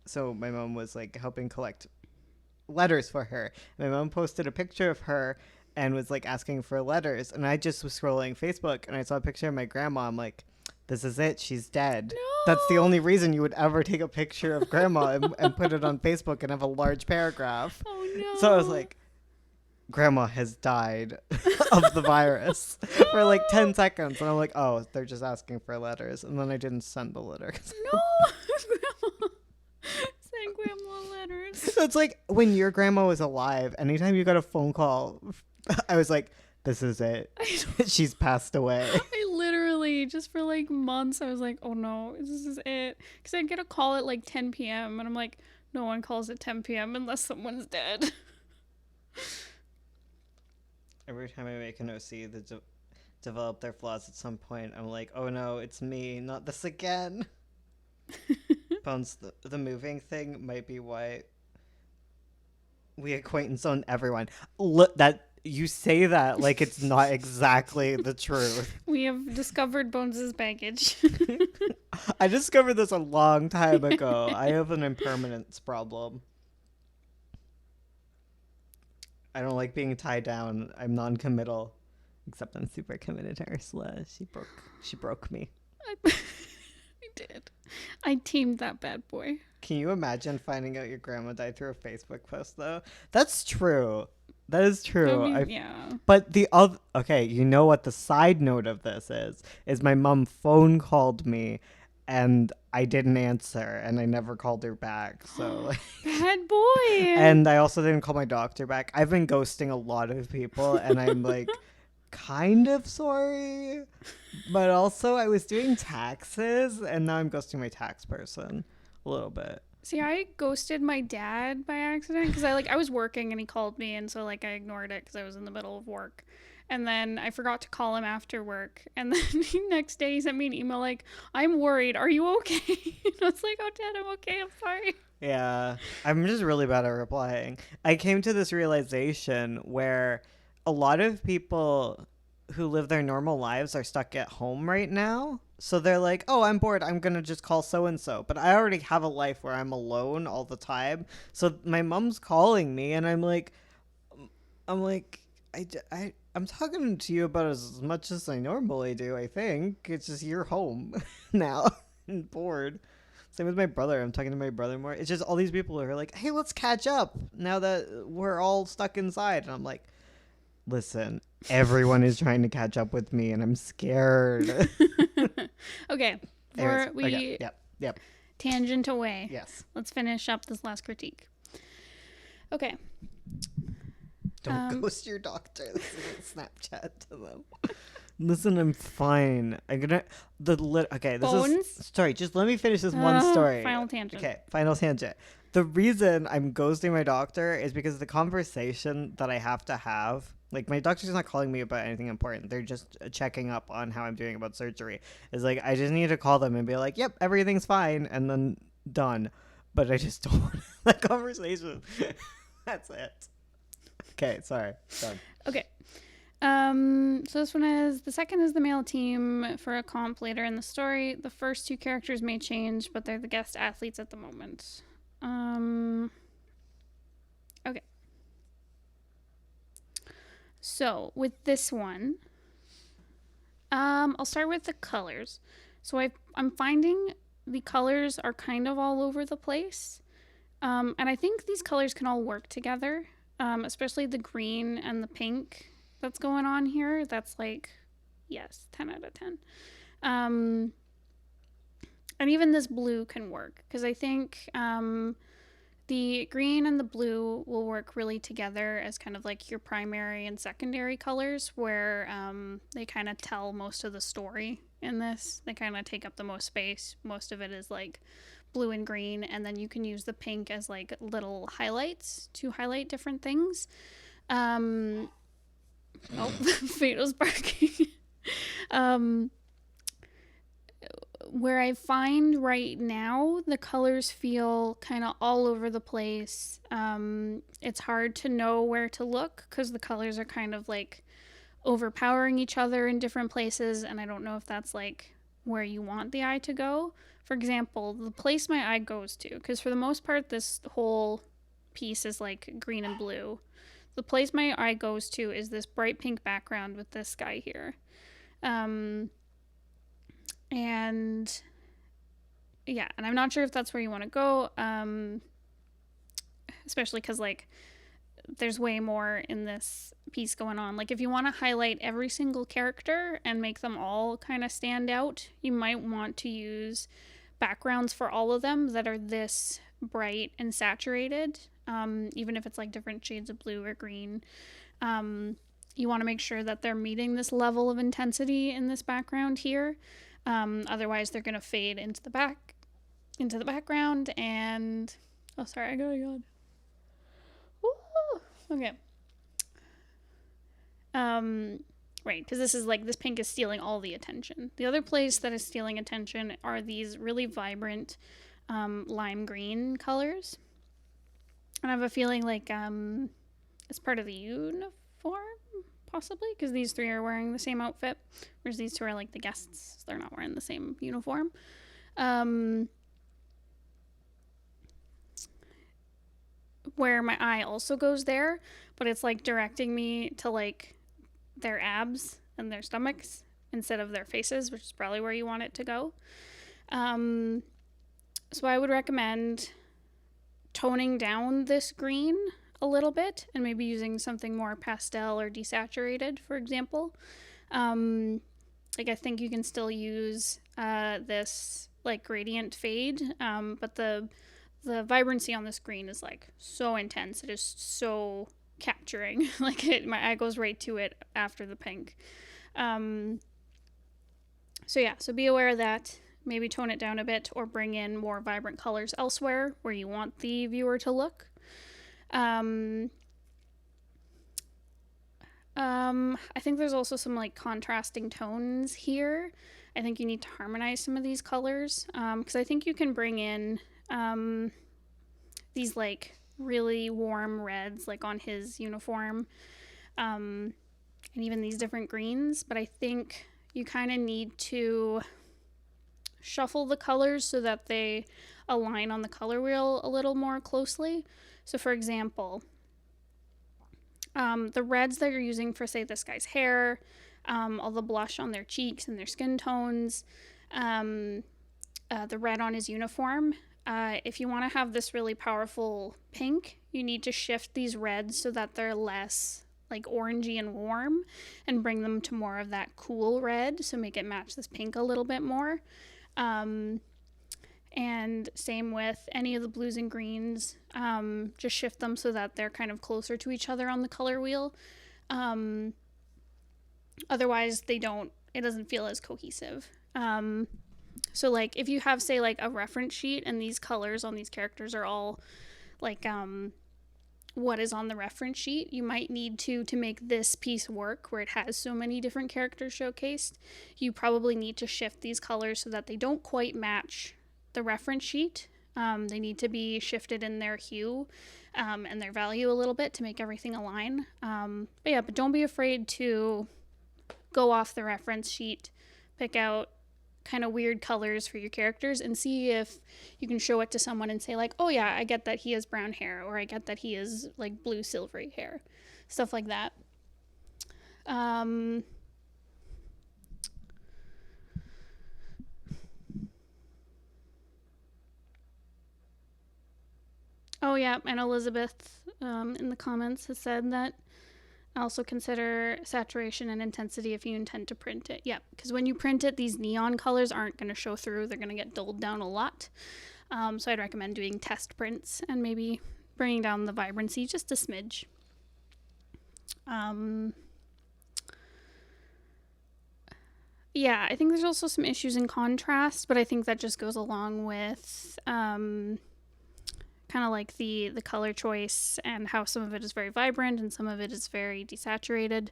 So my mom was, like, helping collect letters for her. My mom posted a picture of her and was, like, asking for letters. And I just was scrolling Facebook, and I saw a picture of my grandma. I'm like, this is it. She's dead. No. That's the only reason you would ever take a picture of grandma and put it on Facebook and have a large paragraph. Oh, no. So I was like, grandma has died of the virus for, like, 10 seconds. And I'm like, oh, they're just asking for letters. And then I didn't send the letter. No. Grandma. Send grandma letters. So it's like when your grandma was alive, anytime you got a phone call, I was like, this is it. She's passed away. I literally, just for like months, I was like, oh no, this is it. Because I'd get a call at like 10 p.m. and I'm like, no one calls at 10 p.m. unless someone's dead. Every time I make an OC, they develop their flaws at some point. I'm like, oh no, it's me, not this again. Bones, the moving thing might be why we acquaintance on everyone. Look, that you say that like it's not exactly the truth. We have discovered Bones' baggage. I discovered this a long time ago. I have an impermanence problem. I don't like being tied down. I'm non-committal. Except I'm super committed to Ursula. She broke me. I did. I teamed that bad boy. Can you imagine finding out your grandma died through a Facebook post, though? That's true. That is true. Yeah. But the other... Okay, you know what the side note of this is my mom phone called me, and I didn't answer, and I never called her back, so... Like, bad boy! and I also didn't call my doctor back. I've been ghosting a lot of people, and I'm, like, kind of sorry. But also, I was doing taxes, and now I'm ghosting my tax person a little bit. See, I ghosted my dad by accident because I was working and he called me, and so like I ignored it because I was in the middle of work, and then I forgot to call him after work, and then next day he sent me an email like, "I'm worried. Are you okay?" And I was like, "Oh, Dad, I'm okay. I'm sorry." Yeah, I'm just really bad at replying. I came to this realization where a lot of people who live their normal lives are stuck at home right now. So they're like, oh, I'm bored. I'm going to just call so-and-so. But I already have a life where I'm alone all the time. So my mom's calling me and I'm like, I'm talking to you about as much as I normally do, I think. It's just you're home now and bored. Same with my brother. I'm talking to my brother more. It's just all these people who are like, hey, let's catch up now that we're all stuck inside. And I'm like, listen, everyone is trying to catch up with me and I'm scared. Okay. Yep. Tangent away. Yes. Let's finish up this last critique. Okay. Don't ghost your doctor. This isn't Snapchat to them. Listen, I'm fine. I'm gonna sorry, just let me finish this one story. Final tangent. Okay, final tangent. The reason I'm ghosting my doctor is because of the conversation that I have to have. Like, my doctor's not calling me about anything important. They're just checking up on how I'm doing about surgery. It's like, I just need to call them and be like, yep, everything's fine, and then done. But I just don't want that conversation. That's it. Okay, sorry. Done. Okay. So this one is, the second is the male team for a comp later in the story. The first two characters may change, but they're the guest athletes at the moment. Okay. So with this one, I'll start with the colors. So I'm finding the colors are kind of all over the place. And I think these colors can all work together, especially the green and the pink that's going on here. That's like, yes, 10 out of 10. And even this blue can work because I think the green and the blue will work really together as kind of like your primary and secondary colors, where they kind of tell most of the story in this. They kind of take up the most space. Most of it is like blue and green, and then you can use the pink as like little highlights to highlight different things. Oh, Fato's barking. Where I find right now the colors feel kind of all over the place. It's hard to know where to look because the colors are kind of like overpowering each other in different places, and I don't know if that's like where you want the eye to go. For example, the place my eye goes to, because for the most part this whole piece is like green and blue. The place my eye goes to is this bright pink background with this guy here. And yeah, and I'm not sure if that's where you want to go, especially because like there's way more in this piece going on. Like if you want to highlight every single character and make them all kind of stand out, you might want to use backgrounds for all of them that are this bright and saturated, even if it's like different shades of blue or green. You want to make sure that they're meeting this level of intensity in this background here. Otherwise they're going to fade into the background, and oh, sorry, I got a yawn. Okay. Right, because this is like, this pink is stealing all the attention. The other place that is stealing attention are these really vibrant lime green colors. And I have a feeling like it's part of the uniform, possibly, because these three are wearing the same outfit, whereas these two are like the guests. They're not wearing the same uniform. Where my eye also goes there, but it's like directing me to like their abs and their stomachs instead of their faces, which is probably where you want it to go. So I would recommend toning down this green a little bit and maybe using something more pastel or desaturated, for example. Like I think you can still use this like gradient fade, but the vibrancy on this green is like so intense. It is so capturing. Like my eye goes right to it after the pink. So yeah, so be aware of that. Maybe tone it down a bit or bring in more vibrant colors elsewhere where you want the viewer to look. I think there's also some like contrasting tones here. I think you need to harmonize some of these colors, because I think you can bring in these like really warm reds like on his uniform, and even these different greens, but I think you kind of need to shuffle the colors so that they align on the color wheel a little more closely. So for example, the reds that you're using for, say, this guy's hair, all the blush on their cheeks and their skin tones, the red on his uniform, if you want to have this really powerful pink, you need to shift these reds so that they're less like orangey and warm and bring them to more of that cool red, so make it match this pink a little bit more. And same with any of the blues and greens, just shift them so that they're kind of closer to each other on the color wheel. Otherwise it doesn't feel as cohesive. So like if you have, say, like a reference sheet and these colors on these characters are all like what is on the reference sheet, you might need to make this piece work where it has so many different characters showcased. You probably need to shift these colors so that they don't quite match the reference sheet, They need to be shifted in their hue and their value a little bit to make everything align. But don't be afraid to go off the reference sheet, pick out kind of weird colors for your characters and see if you can show it to someone and say like, oh yeah, I get that he has brown hair, or I get that he is like blue silvery hair, stuff like that. Oh yeah, and Elizabeth in the comments has said that also consider saturation and intensity if you intend to print it. Yeah, because when you print it, these neon colors aren't going to show through. They're going to get dulled down a lot. So I'd recommend doing test prints and maybe bringing down the vibrancy just a smidge. Yeah, I think there's also some issues in contrast, but I think that just goes along with kind of like the color choice and how some of it is very vibrant and some of it is very desaturated.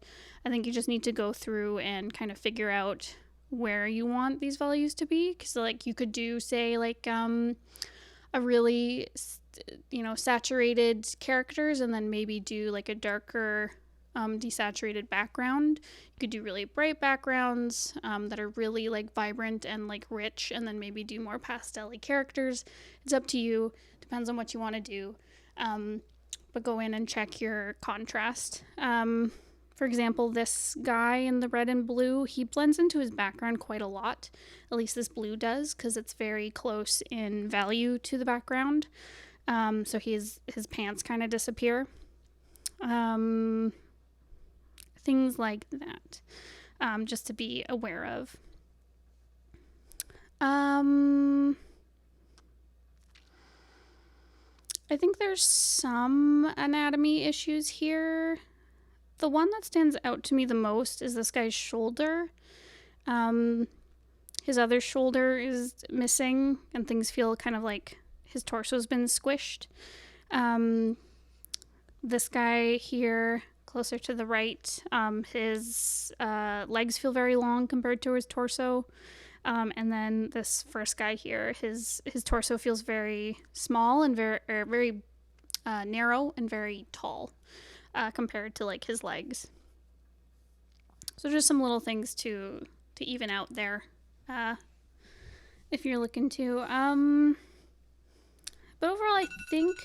I think you just need to go through and kind of figure out where you want these values to be, because like you could do say like a really saturated characters and then maybe do like a darker desaturated background. You could do really bright backgrounds that are really like vibrant and like rich, and then maybe do more pastel-y characters. It's up to you. Depends on what you want to do. But go in and check your contrast. For example, this guy in the red and blue, he blends into his background quite a lot. At least this blue does, because it's very close in value to the background. So his pants kind of disappear. Things like that, just to be aware of. I think there's some anatomy issues here. The one that stands out to me the most is this guy's shoulder. His other shoulder is missing, and things feel kind of like his torso's been squished. This guy here, closer to the right, his legs feel very long compared to his torso. And then this first guy here, his torso feels very small and very narrow and very tall compared to like his legs. So just some little things to even out there if you're looking to. But overall, I think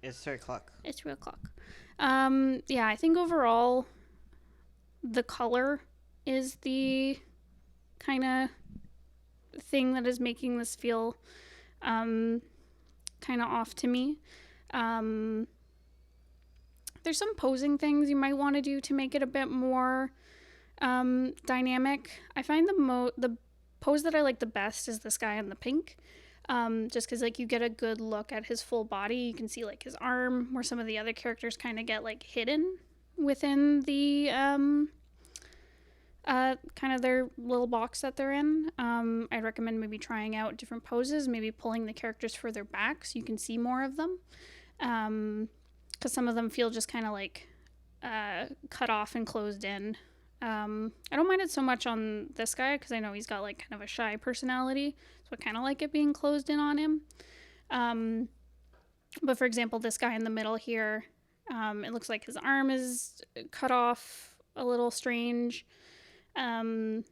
it's 3 o'clock. It's 3 o'clock. Yeah, I think overall the color is the kind of thing that is making this feel kind of off to me. There's some posing things you might want to do to make it a bit more dynamic. I find the pose that I like the best is this guy in the pink. Just because like you get a good look at his full body. You can see like his arm, where some of the other characters kind of get like hidden within the kind of their little box that they're in. I'd recommend maybe trying out different poses, maybe pulling the characters further back so you can see more of them, because some of them feel just kind of like cut off and closed in. I don't mind it so much on this guy because I know he's got like kind of a shy personality, so I kind of like it being closed in on him. But for example, this guy in the middle here, it looks like his arm is cut off a little strange. It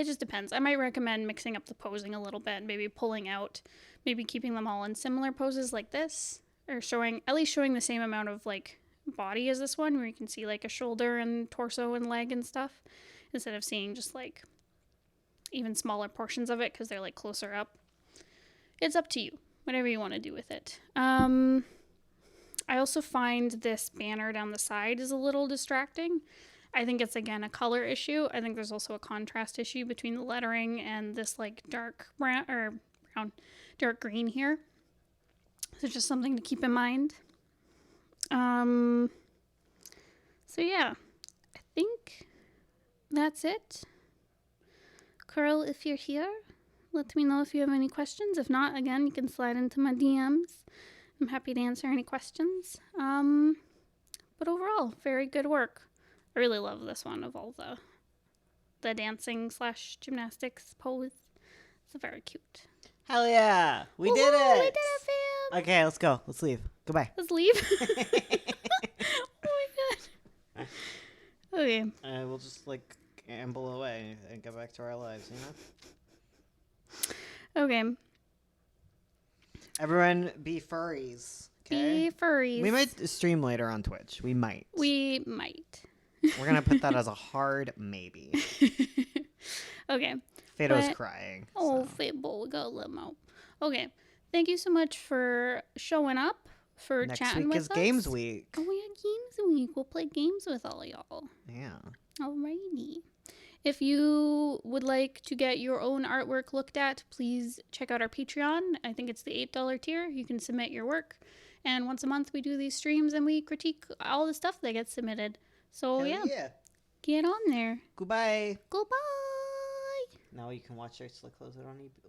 just depends. I might recommend mixing up the posing a little bit, maybe pulling out, maybe keeping them all in similar poses like this, or at least showing the same amount of like body as this one, where you can see like a shoulder and torso and leg and stuff, instead of seeing just like even smaller portions of it because they're like closer up. It's up to you, whatever you want to do with it. I also find this banner down the side is a little distracting. I think it's again a color issue. I think there's also a contrast issue between the lettering and this like dark dark green here. So just something to keep in mind. So yeah, I think that's it. Carl, if you're here, let me know if you have any questions. If not, again, you can slide into my DMs. I'm happy to answer any questions. But overall, very good work. I really love this one of all the dancing / gymnastics pose. It's very cute. Hell yeah. We did Woohoo, it. We did it, fam. Okay, let's go. Let's leave. Goodbye. Let's leave. Oh my god. Okay. We'll just like amble away and get back to our lives, Okay. Everyone be furries. Okay? Be furries. We might stream later on Twitch. We might. We might. We're going to put that as a hard maybe. Okay. Fado's crying. Oh, so. Fable, we got a limo. Okay. Thank you so much for showing up, for Next chatting week with is us. Games Week. Oh, yeah, Games Week. We'll play games with all y'all. Yeah. Alrighty. If you would like to get your own artwork looked at, please check out our Patreon. I think it's the $8 tier. You can submit your work. And once a month, we do these streams and we critique all the stuff that gets submitted. So, Hell yeah. get on there. Goodbye. Goodbye. Now you can watch our Slick Close It on